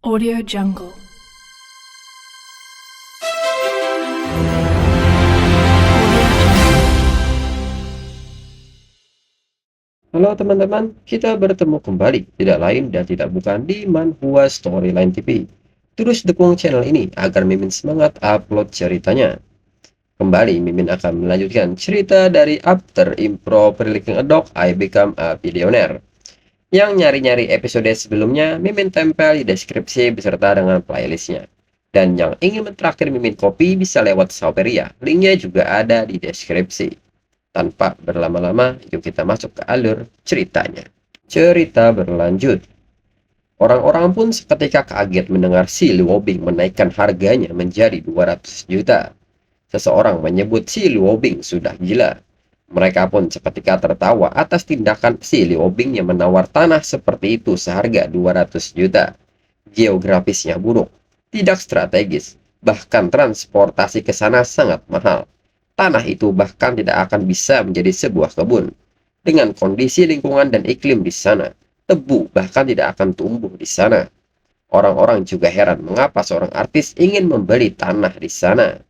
Audio Jungle. Halo teman-teman, kita bertemu kembali, tidak lain dan tidak bukan di Manhwa Storyline TV. Terus dukung channel ini agar Mimin semangat upload ceritanya. Kembali, Mimin akan melanjutkan cerita dari After Improv Freaking a Dog, I Become a Billionaire. Yang nyari-nyari episode sebelumnya, Mimin tempel di deskripsi beserta dengan playlistnya. Dan yang ingin mentraktir Mimin kopi bisa lewat Saweria, linknya juga ada di deskripsi. Tanpa berlama-lama, yuk kita masuk ke alur ceritanya. Cerita berlanjut. Orang-orang pun seketika kaget mendengar si Luobing menaikkan harganya menjadi 200 juta. Seseorang menyebut si Luobing sudah gila. Mereka pun seketika tertawa atas tindakan si Luobing yang menawar tanah seperti itu seharga 200 juta. Geografisnya buruk, tidak strategis, bahkan transportasi ke sana sangat mahal. Tanah itu bahkan tidak akan bisa menjadi sebuah kebun. Dengan kondisi lingkungan dan iklim di sana, tebu bahkan tidak akan tumbuh di sana. Orang-orang juga heran mengapa seorang artis ingin membeli tanah di sana.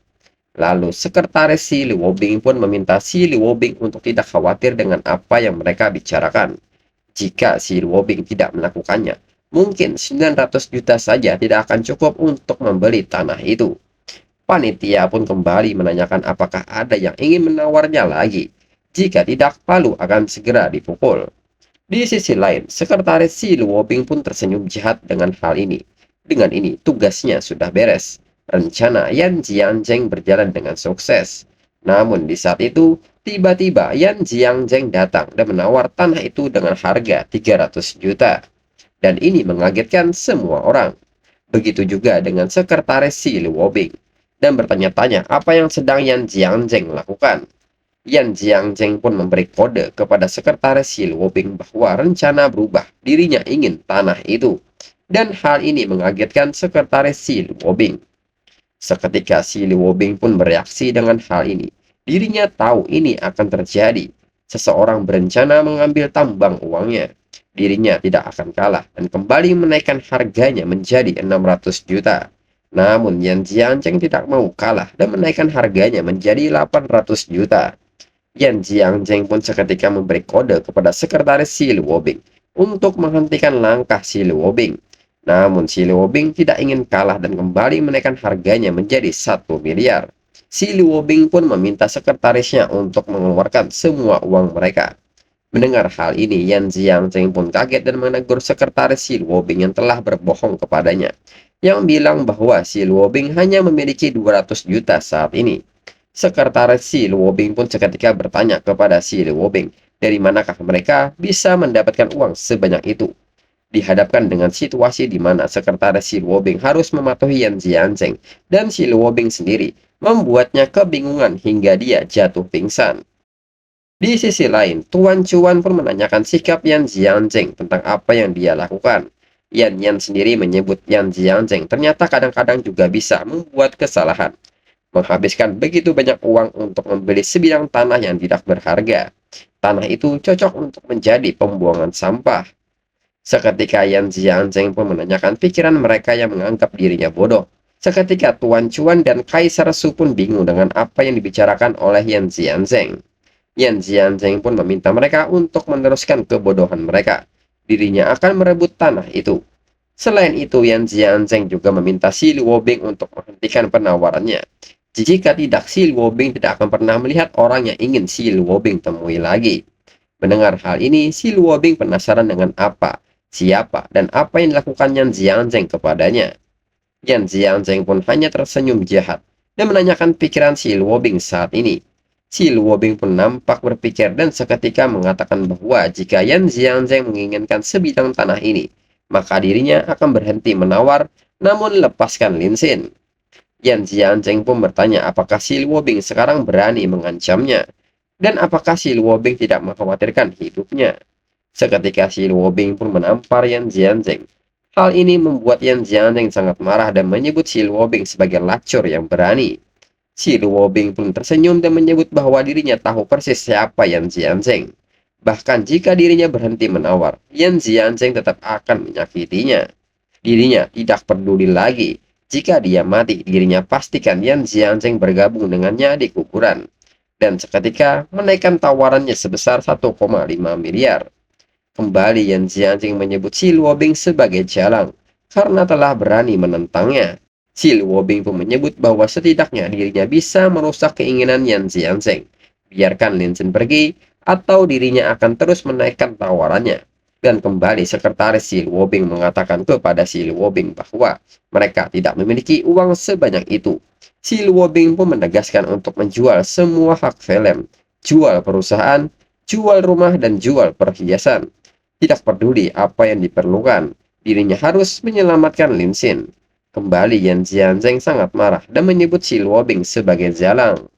Lalu sekretaris si Luobing pun meminta si Luobing untuk tidak khawatir dengan apa yang mereka bicarakan. Jika si Luobing tidak melakukannya, mungkin 900 juta saja tidak akan cukup untuk membeli tanah itu. Panitia pun kembali menanyakan apakah ada yang ingin menawarnya lagi. Jika tidak, Palu akan segera dipukul. Di sisi lain, sekretaris si Luobing pun tersenyum jahat dengan hal ini. Dengan ini, tugasnya sudah beres. Rencana Yan Jianzheng berjalan dengan sukses. Namun di saat itu, tiba-tiba Yan Jianzheng datang dan menawar tanah itu dengan harga 300 juta. Dan ini mengagetkan semua orang. Begitu juga dengan sekretaris si Luobing dan bertanya-tanya apa yang sedang Yan Jianzheng lakukan. Yan Jianzheng pun memberi kode kepada sekretaris si Luobing bahwa rencana berubah, dirinya ingin tanah itu. Dan hal ini mengagetkan sekretaris si Luobing. Seketika si Luobing pun bereaksi dengan hal ini. Dirinya tahu ini akan terjadi. Seseorang berencana mengambil tambang uangnya. Dirinya tidak akan kalah dan kembali menaikkan harganya menjadi 600 juta. Namun Yan Jianzheng tidak mau kalah dan menaikkan harganya menjadi 800 juta. Yan Jianzheng pun seketika memberi kode kepada sekretaris si Luobing untuk menghentikan langkah si Luobing. Namun si Luobing tidak ingin kalah dan kembali menaikkan harganya menjadi 1 miliar. Si Luobing pun meminta sekretarisnya untuk mengeluarkan semua uang mereka. Mendengar hal ini, Yan Jianzheng pun kaget dan menegur sekretaris si Luobing yang telah berbohong kepadanya, yang bilang bahwa si Luobing hanya memiliki 200 juta saat ini. Sekretaris si Luobing pun seketika bertanya kepada si Luobing, dari manakah mereka bisa mendapatkan uang sebanyak itu. Dihadapkan dengan situasi di mana sekretaris si Luobing harus mematuhi Yan Jianzheng, dan si Luobing sendiri membuatnya kebingungan hingga dia jatuh pingsan. Di sisi lain, Tuan Cuan pun menanyakan sikap Yan Jianzheng tentang apa yang dia lakukan. Yan sendiri menyebut Yan Jianzheng ternyata kadang-kadang juga bisa membuat kesalahan. Menghabiskan begitu banyak uang untuk membeli sebidang tanah yang tidak berharga. Tanah itu cocok untuk menjadi pembuangan sampah. Seketika Yan Jianzheng pun menanyakan pikiran mereka yang menganggap dirinya bodoh. Seketika Tuan Cuan dan Kaisar Su pun bingung dengan apa yang dibicarakan oleh Yan Jianzheng. Yan Jianzheng pun meminta mereka untuk meneruskan kebodohan mereka. Dirinya akan merebut tanah itu. Selain itu, Yan Jianzheng juga meminta si Luobing untuk menghentikan penawarannya. Jika tidak, si Luobing tidak akan pernah melihat orang yang ingin si Luobing temui lagi. Mendengar hal ini, si Luobing penasaran dengan apa, siapa, dan apa yang dilakukan Yan Jianzheng kepadanya. Yan Jianzheng pun hanya tersenyum jahat dan menanyakan pikiran si Luobing saat ini. Si Luobing pun nampak berpikir dan seketika mengatakan bahwa jika Yan Jianzheng menginginkan sebidang tanah ini, maka dirinya akan berhenti menawar, namun lepaskan Lin Xin. Yan Jianzheng pun bertanya apakah si Luobing sekarang berani mengancamnya, dan apakah si Luobing tidak mengkhawatirkan hidupnya. Seketika si Luobing pun menampar Yan Jianzheng. Hal ini membuat Yan Jianzheng sangat marah dan menyebut si Luobing sebagai lacur yang berani. Si Luobing pun tersenyum dan menyebut bahwa dirinya tahu persis siapa Yan Jianzheng. Bahkan jika dirinya berhenti menawar, Yan Jianzheng tetap akan menyakitinya. Dirinya tidak peduli lagi. Jika dia mati, dirinya pastikan Yan Jianzheng bergabung dengannya di kuburan. Dan seketika menaikkan tawarannya sebesar 1,5 miliar. Kembali Yan Jianjing menyebut Si Luobing sebagai jalang karena telah berani menentangnya. Si Luobing pun menyebut bahwa setidaknya dirinya bisa merusak keinginan Yan Jianzheng. Biarkan Lin Chen pergi atau dirinya akan terus menaikkan tawarannya. Dan kembali sekretaris Si Luobing mengatakan kepada Si Luobing bahwa mereka tidak memiliki uang sebanyak itu. Si Luobing pun menegaskan untuk menjual semua hak film, jual perusahaan, jual rumah, dan jual perhiasan. Tidak peduli apa yang diperlukan, dirinya harus menyelamatkan Lin Xin. Kembali Yan Jianzheng sangat marah dan menyebut Si Luobing sebagai jalang.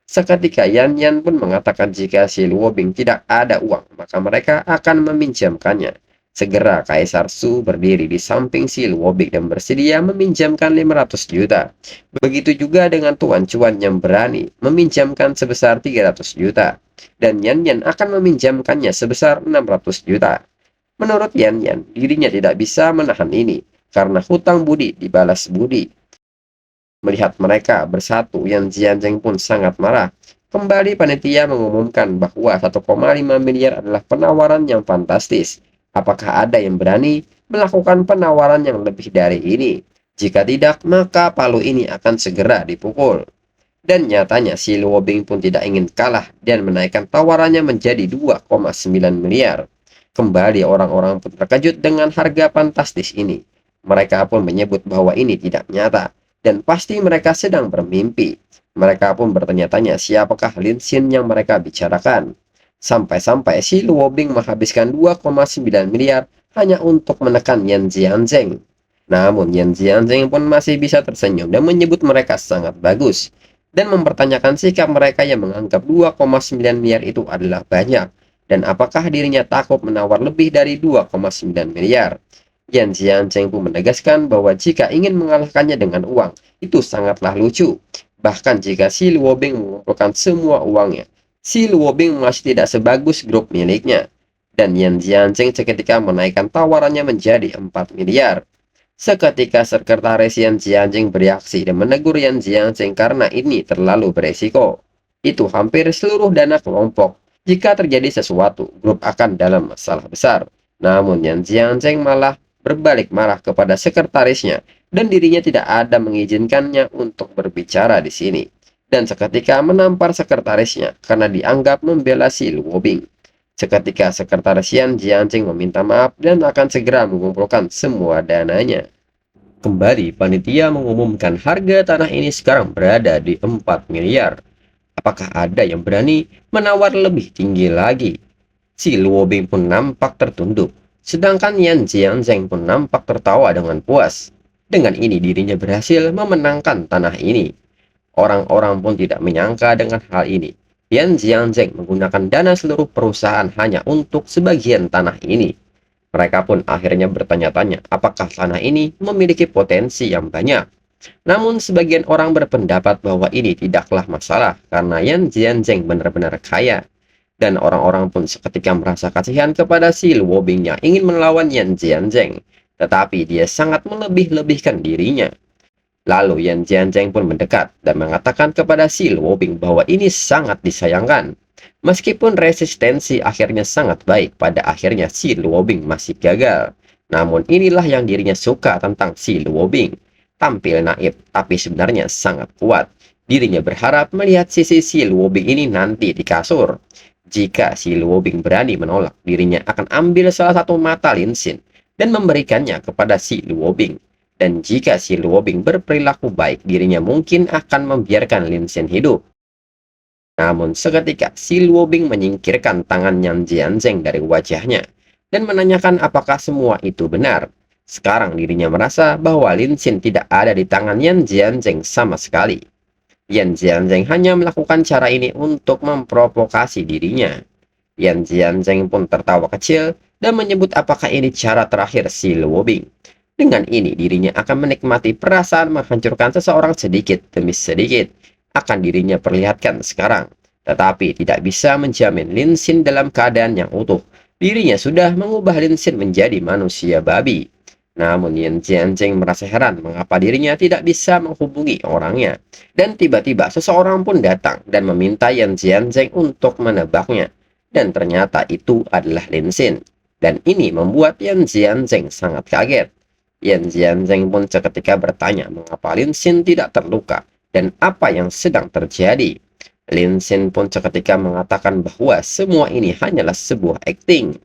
Seketika Yan Yan pun mengatakan jika Si Luobing tidak ada uang, maka mereka akan meminjamkannya. Segera Kaisar Su berdiri di samping Si Luobing dan bersedia meminjamkan 500 juta. Begitu juga dengan Tuan Cuan yang berani meminjamkan sebesar 300 juta. Dan Yan Yan akan meminjamkannya sebesar 600 juta. Menurut Yan Yan, dirinya tidak bisa menahan ini, karena hutang budi dibalas budi. Melihat mereka bersatu, Yan Jianzheng pun sangat marah. Kembali panitia mengumumkan bahwa 1,5 miliar adalah penawaran yang fantastis. Apakah ada yang berani melakukan penawaran yang lebih dari ini? Jika tidak, maka palu ini akan segera dipukul. Dan nyatanya Si Luobing pun tidak ingin kalah dan menaikkan tawarannya menjadi 2,9 miliar. Kembali orang-orang pun terkejut dengan harga fantastis ini. Mereka pun menyebut bahwa ini tidak nyata dan pasti mereka sedang bermimpi. Mereka pun bertanya-tanya siapakah Lin Xin yang mereka bicarakan. Sampai-sampai Si Luobing menghabiskan 2,9 miliar hanya untuk menekan Yan Jianzheng. Namun Yan Jianzheng pun masih bisa tersenyum dan menyebut mereka sangat bagus dan mempertanyakan sikap mereka yang menganggap 2,9 miliar itu adalah banyak, dan apakah dirinya takut menawar lebih dari 2,9 miliar. Yan Jianzheng pun menegaskan bahwa jika ingin mengalahkannya dengan uang, itu sangatlah lucu. Bahkan jika Si Luobing mengumpulkan semua uangnya, Si Luobing masih tidak sebagus grup miliknya. Dan Yan Jianzheng seketika menaikkan tawarannya menjadi 4 miliar. Seketika sekretaris Yan Jianzheng bereaksi dan menegur Yan Jianzheng karena ini terlalu beresiko. Itu hampir seluruh dana kelompok. Jika terjadi sesuatu, grup akan dalam masalah besar. Namun Yan Jianzheng malah berbalik marah kepada sekretarisnya dan dirinya tidak ada mengizinkannya untuk berbicara di sini. Dan seketika menampar sekretarisnya karena dianggap membela Si Luobing. Seketika sekretaris Yan Jianzheng meminta maaf dan akan segera mengumpulkan semua dananya. Kembali panitia mengumumkan harga tanah ini sekarang berada di 4 miliar. Apakah ada yang berani menawar lebih tinggi lagi? Si Luobing pun nampak tertunduk, sedangkan Yan Jianzheng pun nampak tertawa dengan puas. Dengan ini dirinya berhasil memenangkan tanah ini. Orang-orang pun tidak menyangka dengan hal ini. Yan Jianzheng menggunakan dana seluruh perusahaan hanya untuk sebagian tanah ini. Mereka pun akhirnya bertanya-tanya apakah tanah ini memiliki potensi yang banyak. Namun sebagian orang berpendapat bahwa ini tidaklah masalah karena Yan Jianzheng benar-benar kaya. Dan orang-orang pun seketika merasa kasihan kepada Si Luobing yang ingin melawan Yan Jianzheng. Tetapi dia sangat melebih-lebihkan dirinya. Lalu Yan Jianzheng pun mendekat dan mengatakan kepada Si Luobing bahwa ini sangat disayangkan. Meskipun resistensi akhirnya sangat baik, pada akhirnya Si Luobing masih gagal. Namun inilah yang dirinya suka tentang Si Luobing. Tampil naif, tapi sebenarnya sangat kuat. Dirinya berharap melihat sisi Si Luobing ini nanti di kasur. Jika Si Luobing berani menolak, dirinya akan ambil salah satu mata Lin Xin dan memberikannya kepada Si Luobing. Dan jika Si Luobing berperilaku baik, dirinya mungkin akan membiarkan Lin Xin hidup. Namun seketika Si Luobing menyingkirkan tangan Yan Jianzheng dari wajahnya dan menanyakan apakah semua itu benar. Sekarang dirinya merasa bahwa Lin Xin tidak ada di tangan Yan Jianzheng sama sekali. Yan Jianzheng hanya melakukan cara ini untuk memprovokasi dirinya. Yan Jianzheng pun tertawa kecil dan menyebut apakah ini cara terakhir Si Luobing. Dengan ini dirinya akan menikmati perasaan menghancurkan seseorang sedikit demi sedikit. Akan dirinya perlihatkan sekarang. Tetapi tidak bisa menjamin Lin Xin dalam keadaan yang utuh. Dirinya sudah mengubah Lin Xin menjadi manusia babi. Namun Yan Jianzheng merasa heran mengapa dirinya tidak bisa menghubungi orangnya. Dan tiba-tiba seseorang pun datang dan meminta Yan Jianzheng untuk menebaknya. Dan ternyata itu adalah Lin Xin. Dan ini membuat Yan Jianzheng sangat kaget. Yan Jianzheng pun seketika bertanya mengapa Lin Xin tidak terluka dan apa yang sedang terjadi. Lin Xin pun seketika mengatakan bahwa semua ini hanyalah sebuah akting.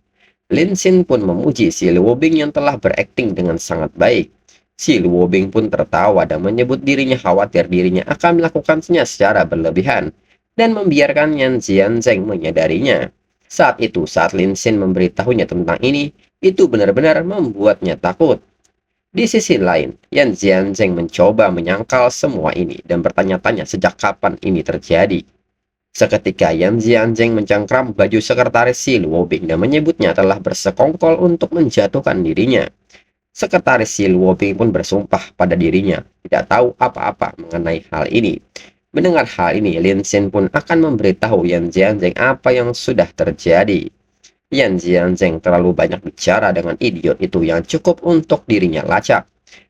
Lin Xin pun memuji si Luobing yang telah berakting dengan sangat baik. Si Luobing pun tertawa dan menyebut dirinya khawatir dirinya akan melakukannya secara berlebihan dan membiarkan Yan Jianzheng menyadarinya. Saat Lin Xin memberitahunya tentang ini, itu benar-benar membuatnya takut. Di sisi lain, Yan Jianzheng mencoba menyangkal semua ini dan bertanya-tanya sejak kapan ini terjadi. Seketika Yan Jianzheng mencengkram baju sekretaris si Luobing dan menyebutnya telah bersekongkol untuk menjatuhkan dirinya. Sekretaris si Luobing pun bersumpah pada dirinya tidak tahu apa-apa mengenai hal ini. Mendengar hal ini, Lin Xin pun akan memberitahu Yan Jianzheng apa yang sudah terjadi. Yan Jianzheng terlalu banyak bicara dengan idiot itu yang cukup untuk dirinya lacak.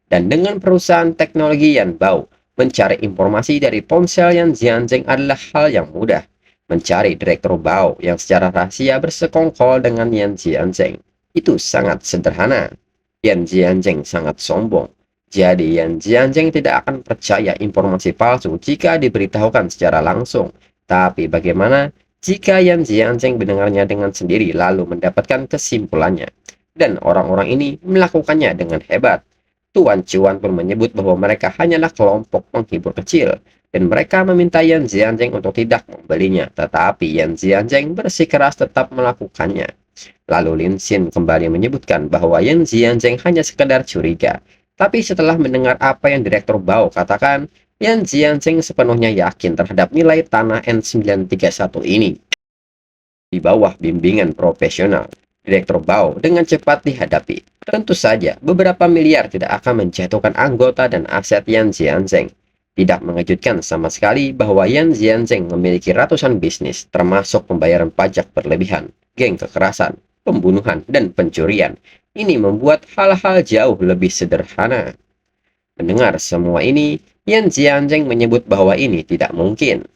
Dan dengan perusahaan teknologi Yan Bao, mencari informasi dari ponsel Yan Jianzheng adalah hal yang mudah. Mencari Direktur Bao yang secara rahasia bersekongkol dengan Yan Jianzheng itu sangat sederhana. Yan Jianzheng sangat sombong. Jadi Yan Jianzheng tidak akan percaya informasi palsu jika diberitahukan secara langsung. Tapi bagaimana jika Yan Jianzheng mendengarnya dengan sendiri lalu mendapatkan kesimpulannya? Dan orang-orang ini melakukannya dengan hebat. Tuan Chuan pun menyebut bahwa mereka hanyalah kelompok penghibur kecil dan mereka meminta Yan Jianzheng untuk tidak membelinya, tetapi Yan Jianzheng bersikeras tetap melakukannya. Lalu Lin Xin kembali menyebutkan bahwa Yan Jianzheng hanya sekedar curiga, tapi setelah mendengar apa yang Direktur Bao katakan, Yan Jianzheng sepenuhnya yakin terhadap nilai tanah N931 ini. Di bawah bimbingan profesional, Direktur Bao dengan cepat dihadapi. Tentu saja, beberapa miliar tidak akan menjatuhkan anggota dan aset Yan Jianzheng. Tidak mengejutkan sama sekali bahwa Yan Jianzheng memiliki ratusan bisnis, termasuk pembayaran pajak berlebihan, geng kekerasan, pembunuhan, dan pencurian. Ini membuat hal-hal jauh lebih sederhana. Mendengar semua ini, Yan Jianzheng menyebut bahwa ini tidak mungkin.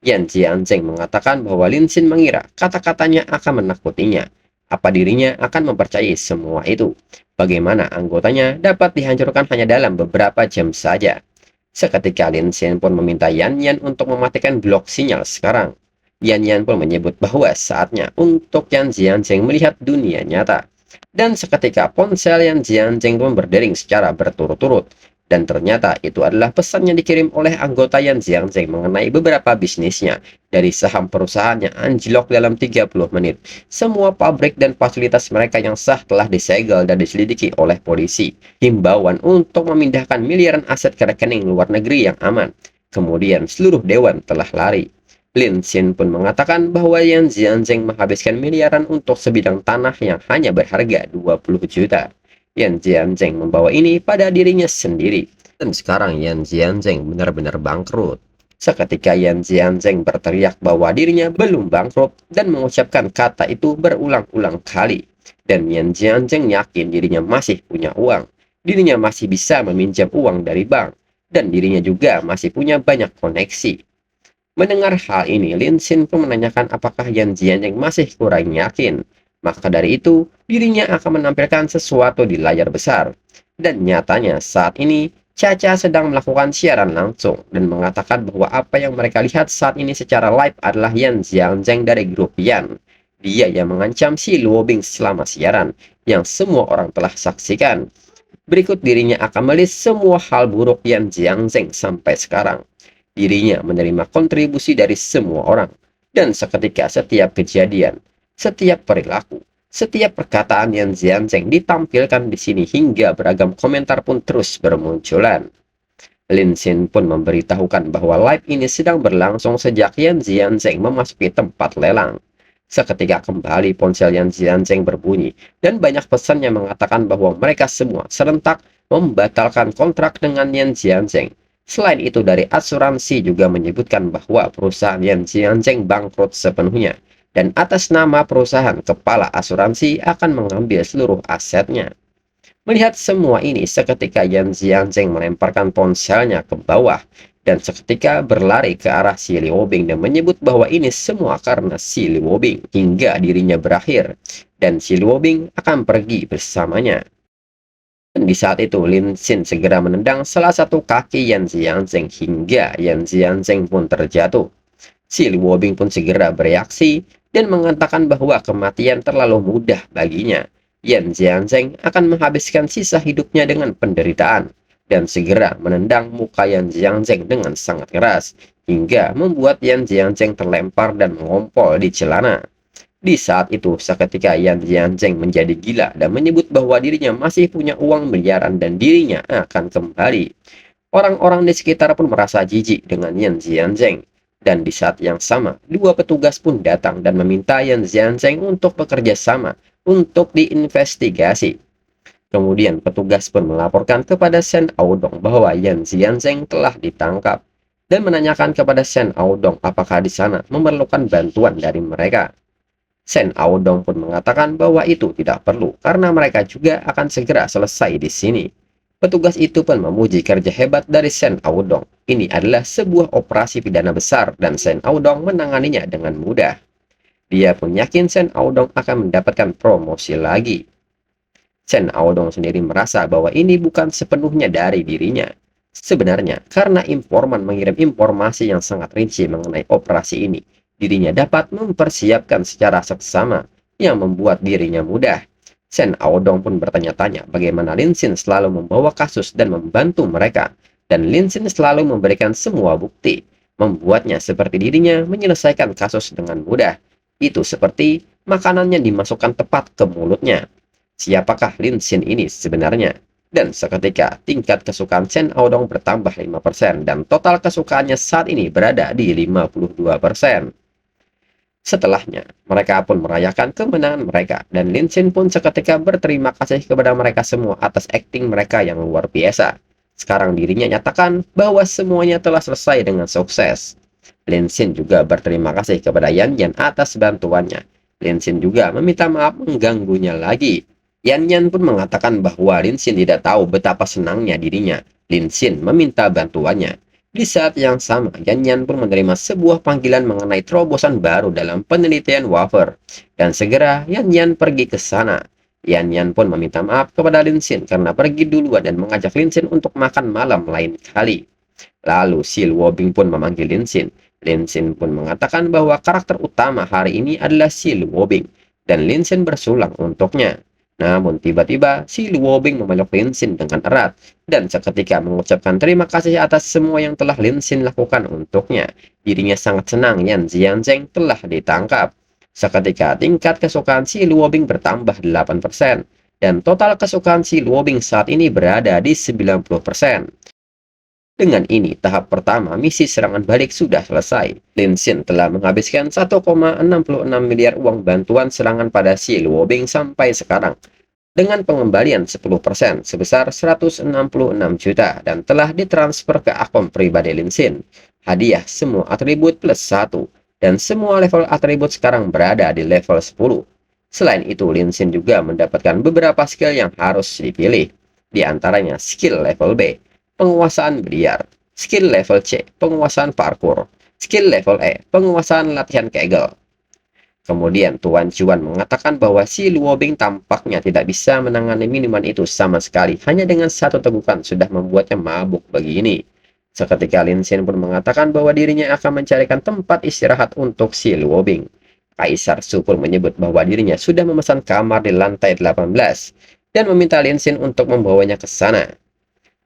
Yan Jianzheng mengatakan bahwa Lin Xin mengira kata-katanya akan menakutinya. Apa dirinya akan mempercayai semua itu? Bagaimana anggotanya dapat dihancurkan hanya dalam beberapa jam saja? Seketika Lin Xin pun meminta Yan Yan untuk mematikan blok sinyal sekarang. Yan Yan pun menyebut bahwa saatnya untuk Yan Jianzheng melihat dunia nyata. Dan seketika ponsel Yan Jianzheng pun berdering secara berturut-turut. Dan ternyata itu adalah pesan yang dikirim oleh anggota Yan Jianzheng mengenai beberapa bisnisnya. Dari saham perusahaan yang anjlok dalam 30 menit. Semua pabrik dan fasilitas mereka yang sah telah disegel dan diselidiki oleh polisi. Himbauan untuk memindahkan miliaran aset ke rekening luar negeri yang aman. Kemudian seluruh dewan telah lari. Lin Xin pun mengatakan bahwa Yan Jianzheng menghabiskan miliaran untuk sebidang tanah yang hanya berharga 20 juta. Yan Jianzheng membawa ini pada dirinya sendiri. Dan sekarang Yan Jianzheng benar-benar bangkrut. Seketika Yan Jianzheng berteriak bahwa dirinya belum bangkrut dan mengucapkan kata itu berulang-ulang kali. Dan Yan Jianzheng yakin dirinya masih punya uang. Dirinya masih bisa meminjam uang dari bank. Dan dirinya juga masih punya banyak koneksi. Mendengar hal ini, Lin Xin pun menanyakan apakah Yan Jianzheng masih kurang yakin. Maka dari itu, dirinya akan menampilkan sesuatu di layar besar. Dan nyatanya saat ini, Caca sedang melakukan siaran langsung dan mengatakan bahwa apa yang mereka lihat saat ini secara live adalah Yan Jianzheng dari grup Yan. Dia yang mengancam si Luobing selama siaran, yang semua orang telah saksikan. Berikut dirinya akan melis semua hal buruk Yan Jianzheng sampai sekarang. Dirinya menerima kontribusi dari semua orang. Dan seketika setiap kejadian, setiap perilaku, setiap perkataan Yan Jianzheng ditampilkan di sini hingga beragam komentar pun terus bermunculan. Lin Xin pun memberitahukan bahwa live ini sedang berlangsung sejak Yan Jianzheng memasuki tempat lelang. Seketika kembali ponsel Yan Jianzheng berbunyi dan banyak pesan yang mengatakan bahwa mereka semua serentak membatalkan kontrak dengan Yan Jianzheng. Selain itu dari asuransi juga menyebutkan bahwa perusahaan Yan Jianzheng bangkrut sepenuhnya. Dan atas nama perusahaan, kepala asuransi akan mengambil seluruh asetnya. Melihat semua ini, seketika Yan Jianzheng melemparkan ponselnya ke bawah dan seketika berlari ke arah si Liu Bing dan menyebut bahwa ini semua karena si Liu Bing hingga dirinya berakhir dan si Liu Bing akan pergi bersamanya. Dan di saat itu, Lin Xin segera menendang salah satu kaki Yan Jianzheng hingga Yan Jianzheng pun terjatuh. Si Liu Bing pun segera bereaksi dan mengatakan bahwa kematian terlalu mudah baginya. Yan Jianzheng akan menghabiskan sisa hidupnya dengan penderitaan dan segera menendang muka Yan Jianzheng dengan sangat keras hingga membuat Yan Jianzheng terlempar dan mengompol di celana. Di saat itu, seketika Yan Jianzheng menjadi gila dan menyebut bahwa dirinya masih punya uang miliaran dan dirinya akan kembali. Orang-orang di sekitar pun merasa jijik dengan Yan Jianzheng. Dan di saat yang sama, dua petugas pun datang dan meminta Yan Jianzheng untuk bekerja sama untuk diinvestigasi. Kemudian petugas pun melaporkan kepada Shen Aodong bahwa Yan Jianzheng telah ditangkap dan menanyakan kepada Shen Aodong apakah di sana memerlukan bantuan dari mereka. Shen Aodong pun mengatakan bahwa itu tidak perlu karena mereka juga akan segera selesai di sini. Petugas itu pun memuji kerja hebat dari Shen Aodong. Ini adalah sebuah operasi pidana besar dan Shen Aodong menanganinya dengan mudah. Dia pun yakin Shen Aodong akan mendapatkan promosi lagi. Shen Aodong sendiri merasa bahwa ini bukan sepenuhnya dari dirinya. Sebenarnya, karena informan mengirim informasi yang sangat rinci mengenai operasi ini, dirinya dapat mempersiapkan secara seksama yang membuat dirinya mudah. Shen Aodong pun bertanya-tanya bagaimana Lin Xin selalu membawa kasus dan membantu mereka, dan Lin Xin selalu memberikan semua bukti, membuatnya seperti dirinya menyelesaikan kasus dengan mudah. Itu seperti makanannya dimasukkan tepat ke mulutnya. Siapakah Lin Xin ini sebenarnya? Dan seketika tingkat kesukaan Shen Aodong bertambah 5% dan total kesukaannya saat ini berada di 52%. Setelahnya, mereka pun merayakan kemenangan mereka dan Lin Xin pun seketika berterima kasih kepada mereka semua atas akting mereka yang luar biasa. Sekarang dirinya nyatakan bahwa semuanya telah selesai dengan sukses. Lin Xin juga berterima kasih kepada Yan Yan atas bantuannya. Lin Xin juga meminta maaf mengganggunya lagi. Yan Yan pun mengatakan bahwa Lin Xin tidak tahu betapa senangnya dirinya. Lin Xin meminta bantuannya. Di saat yang sama, Yan Yan pun menerima sebuah panggilan mengenai terobosan baru dalam penelitian wafer. Dan segera Yan Yan pergi ke sana. Yan Yan pun meminta maaf kepada Lin Xin karena pergi duluan dan mengajak Lin Xin untuk makan malam lain kali. Lalu si Luo Bing pun memanggil Lin Xin. Lin Xin pun mengatakan bahwa karakter utama hari ini adalah si Luo Bing. Dan Lin Xin bersulang untuknya. Namun tiba-tiba si Luo Bing memeluk Lin Xin dengan erat dan seketika mengucapkan terima kasih atas semua yang telah Lin Xin lakukan untuknya. Dirinya sangat senang Yan Jianzheng telah ditangkap. Seketika tingkat kesukaan si Luo Bing bertambah 8% dan total kesukaan si Luo Bing saat ini berada di 90%. Dengan ini, tahap pertama misi serangan balik sudah selesai. Lin Xin telah menghabiskan 1,66 miliar uang bantuan serangan pada si Luo Bing sampai sekarang, dengan pengembalian 10% sebesar 166 juta dan telah ditransfer ke akun pribadi Lin Xin. Hadiah semua atribut plus 1, dan semua level atribut sekarang berada di level 10. Selain itu, Lin Xin juga mendapatkan beberapa skill yang harus dipilih, di antaranya skill level B, penguasaan biliar, skill level C, penguasaan parkour, skill level E, penguasaan latihan Kegel. Kemudian Tuan Chuan mengatakan bahwa si Luo Bing tampaknya tidak bisa menangani minuman itu sama sekali. Hanya dengan satu tegukan sudah membuatnya mabuk begini. Seketika Lin Xin pun mengatakan bahwa dirinya akan mencarikan tempat istirahat untuk si Luo Bing. Kaisar Su pun menyebut bahwa dirinya sudah memesan kamar di lantai 18 dan meminta Lin Xin untuk membawanya ke sana.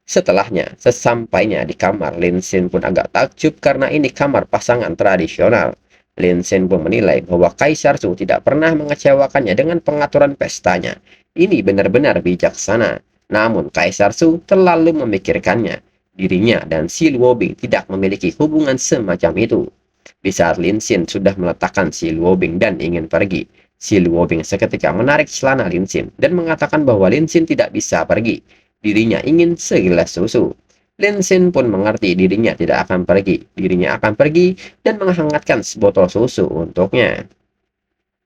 Setelahnya, sesampainya di kamar, Lin Xin pun agak takjub karena ini kamar pasangan tradisional. Lin Xin pun menilai bahwa Kaisar Su tidak pernah mengecewakannya dengan pengaturan pestanya. Ini benar-benar bijaksana. Namun Kaisar Su terlalu memikirkannya. Dirinya dan si Luo Bing tidak memiliki hubungan semacam itu. Di saat Lin Xin sudah meletakkan si Luo Bing dan ingin pergi, si Luo Bing seketika menarik celana Lin Xin dan mengatakan bahwa Lin Xin tidak bisa pergi. Dirinya ingin segelas susu. Lin Xin pun mengerti dirinya tidak akan pergi. Dirinya akan pergi dan menghangatkan sebotol susu untuknya.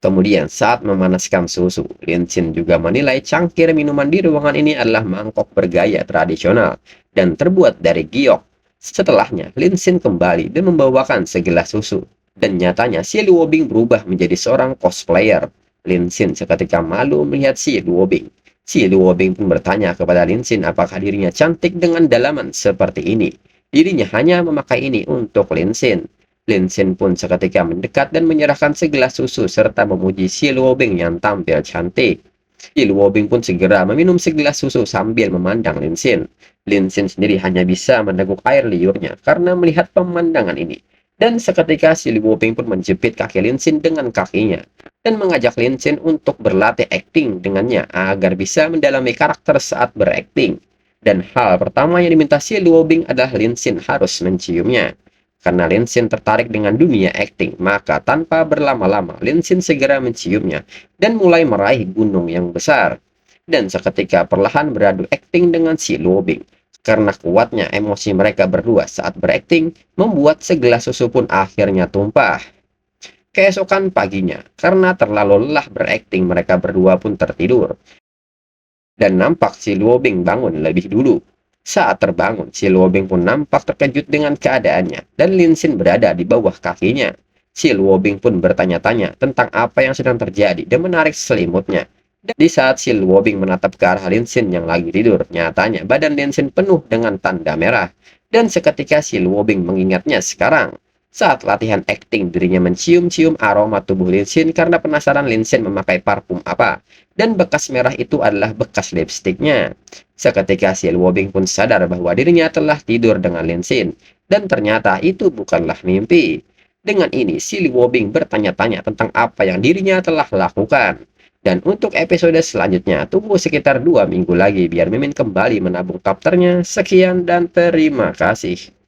Kemudian saat memanaskan susu, Lin Xin juga menilai cangkir minuman di ruangan ini adalah mangkok bergaya tradisional dan terbuat dari giok. Setelahnya, Lin Xin kembali dan membawakan segelas susu. Dan nyatanya si Luobing berubah menjadi seorang cosplayer. Lin Xin seketika malu melihat si Luobing. Si Luobing pun bertanya kepada Lin Xin apakah dirinya cantik dengan dalaman seperti ini. Dirinya hanya memakai ini untuk Lin Xin. Lin Xin pun seketika mendekat dan menyerahkan segelas susu serta memuji si Luobing yang tampil cantik. Si Luobing pun segera meminum segelas susu sambil memandang Lin Xin. Lin Xin sendiri hanya bisa meneguk air liurnya karena melihat pemandangan ini. Dan seketika si Luobing pun menjepit kaki Lin Xin dengan kakinya dan mengajak Lin Xin untuk berlatih akting dengannya agar bisa mendalami karakter saat berakting. Dan hal pertama yang diminta si Luobing adalah Lin Xin harus menciumnya. Karena Lin Xin tertarik dengan dunia akting, maka tanpa berlama-lama Lin Xin segera menciumnya dan mulai meraih gunung yang besar. Dan seketika perlahan beradu akting dengan si Luobing. Karena kuatnya emosi mereka berdua saat berakting, membuat segelas susu pun akhirnya tumpah. Keesokan paginya, karena terlalu lelah berakting, mereka berdua pun tertidur. Dan nampak si Luobing bangun lebih dulu. Saat terbangun, si Luobing pun nampak terkejut dengan keadaannya, dan Lin Xin berada di bawah kakinya. Si Luobing pun bertanya-tanya tentang apa yang sedang terjadi dan menarik selimutnya. Dan di saat si Luobing menatap ke arah Lin Xin yang lagi tidur, nyatanya badan Lin Xin penuh dengan tanda merah. Dan seketika si Luobing mengingatnya sekarang. Saat latihan akting, dirinya mencium-cium aroma tubuh Lin Xin karena penasaran Lin Xin memakai parfum apa. Dan bekas merah itu adalah bekas lipstiknya. Seketika si Luobing pun sadar bahwa dirinya telah tidur dengan Lin Xin. Dan ternyata itu bukanlah mimpi. Dengan ini, si Luobing bertanya-tanya tentang apa yang dirinya telah lakukan. Dan untuk episode selanjutnya, tunggu sekitar 2 minggu lagi biar Mimin kembali menabung kapternya. Sekian dan terima kasih.